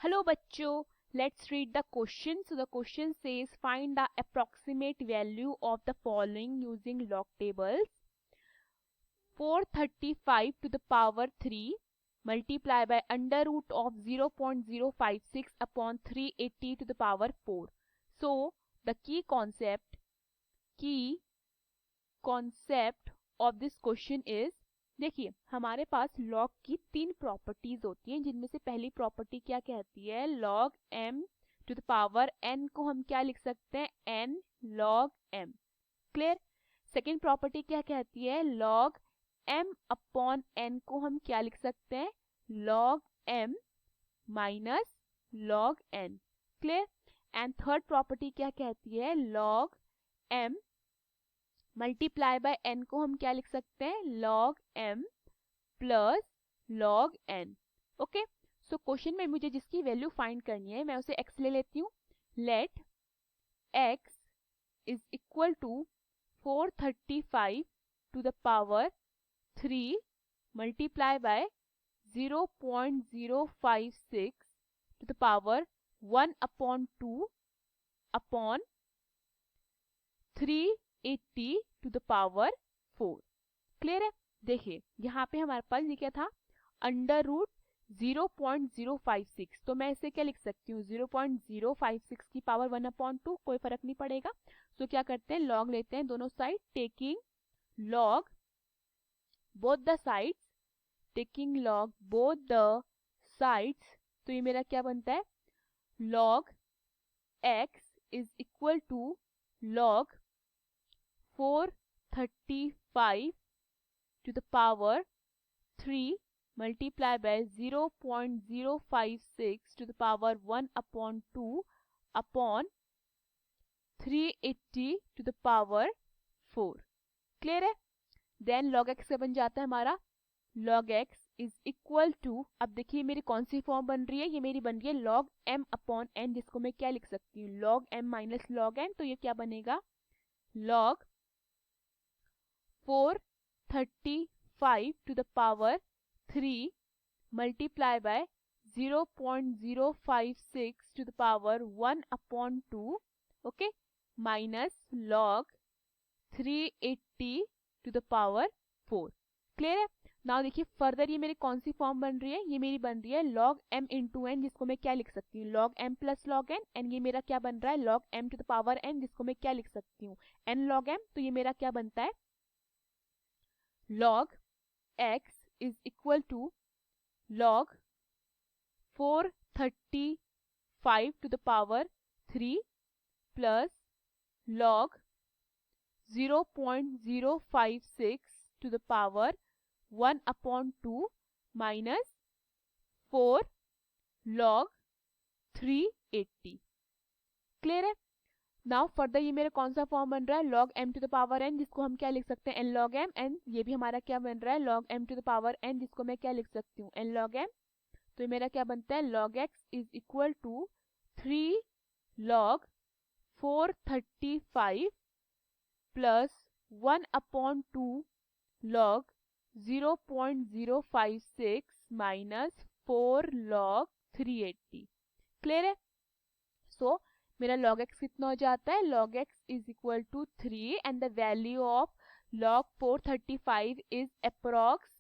Hello bachcho, let's read the question. So the question says find the approximate value of the following using log tables. 435 to the power 3 multiply by under root of 0.056 upon 380 to the power 4. So the key concept of this question is, देखिए हमारे पास log की तीन properties होती हैं जिनमें से पहली property क्या कहती है, log m to the power n को हम क्या लिख सकते हैं, n log m. Clear. Second property क्या कहती है, log m अपॉन n को हम क्या लिख सकते हैं, log m minus log n. Clear. And third property क्या कहती है, log m multiply by n को हम क्या लिख सकते हैं, log m plus log n. Okay. So question में मुझे जिसकी वैल्यू फाइंड करनी है मैं उसे x ले लेती हूँ. Let x is equal to 435 to the power 3 multiply by 0.056 to the power 1 upon 2 upon 380 to the power 4. Clear है. देखिए यहाँ पे हमारे पास ये क्या था, अंडर रूट 0.056. तो मैं इसे क्या लिख सकती हूँ, 0.056 की पावर 1 अपॉन 2, कोई फर्क नहीं पड़ेगा. तो क्या करते हैं, लॉग लेते हैं दोनों side, taking log both the sides, taking log both the sides. तो ये मेरा क्या बनता है, log x is equal to log 435 to the power 3 multiplied by 0.056 to the power 1 upon 2 upon 380 to the power 4. Clear है. Then log x से बन जाता है हमारा log x is equal to, अब देखिए मेरी कौन सी फॉर्म बन रही है, ये मेरी बन रही है log m अपॉन n, जिसको मैं क्या लिख सकती हूँ, log m minus log n. तो ये क्या बनेगा, log 435 to the power 3 multiply by 0.056 to the power 1 upon 2, okay, minus log 380 to the power 4. Clear है. नाउ देखिए फर्दर ये मेरी कौन सी फॉर्म बन रही है, ये मेरी बन रही है log m इंटू n, जिसको मैं क्या लिख सकती हूँ, log m plus log n. And ये मेरा क्या बन रहा है, log m to the power n, जिसको मैं क्या लिख सकती हूँ, n log m. तो ये मेरा क्या बनता है, log x is equal to log 435 to the power 3 plus log 0.056 to the power 1 upon 2 minus 4 log 380. Clear है. नाउ फर्दर ये मेरा कौन सा फॉर्म बन रहा है, log m to the power n, जिसको हम क्या लिख सकते हैं, n log m. एंड ये भी हमारा क्या बन रहा है, log m to the power n, जिसको मैं क्या लिख सकती हूँ, n log m. तो ये मेरा क्या बनता है, log x is equal to 3 log 435 plus 1 upon 2 log 0.056 minus 4 log 380. Clear है. सो मेरा log x कितना हो जाता है, log x is equal to 3 and the value of log 435 is approx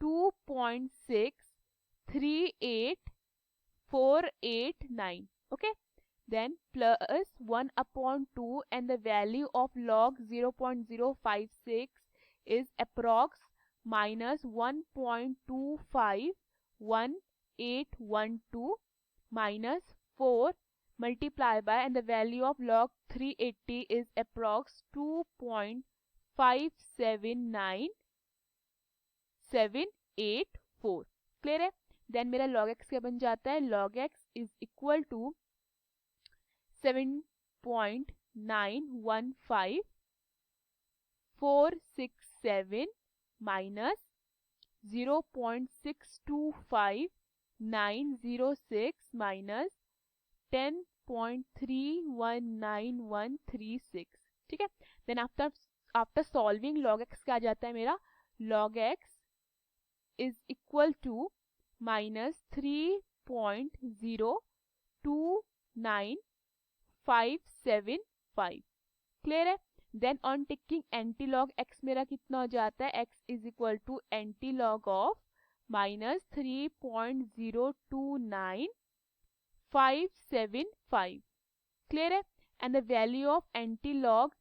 2.638489. Okay. Then plus 1 upon 2 and the value of log 0.056 is approx minus 1.251812 minus 4 multiply by, and the value of log 380 is approx 2.579784. Clear है. Then मेरा log x क्या बन जाता है, log x is equal to 7.915467 minus 0.625906 minus 10.319136. ठीक है. Then after solving log x क्या आ जाता है मेरा, log x is equal to minus 3 3.02957 clear है। Then on taking anti log x मेरा कितना हो जाता है, x is equal to anti log of -3.02957 clear है। And the value of anti log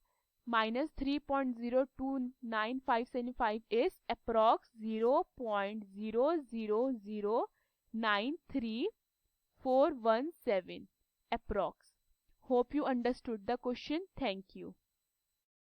-3.02957 is approx 0.00093417 approx. Hope you understood the question. Thank you.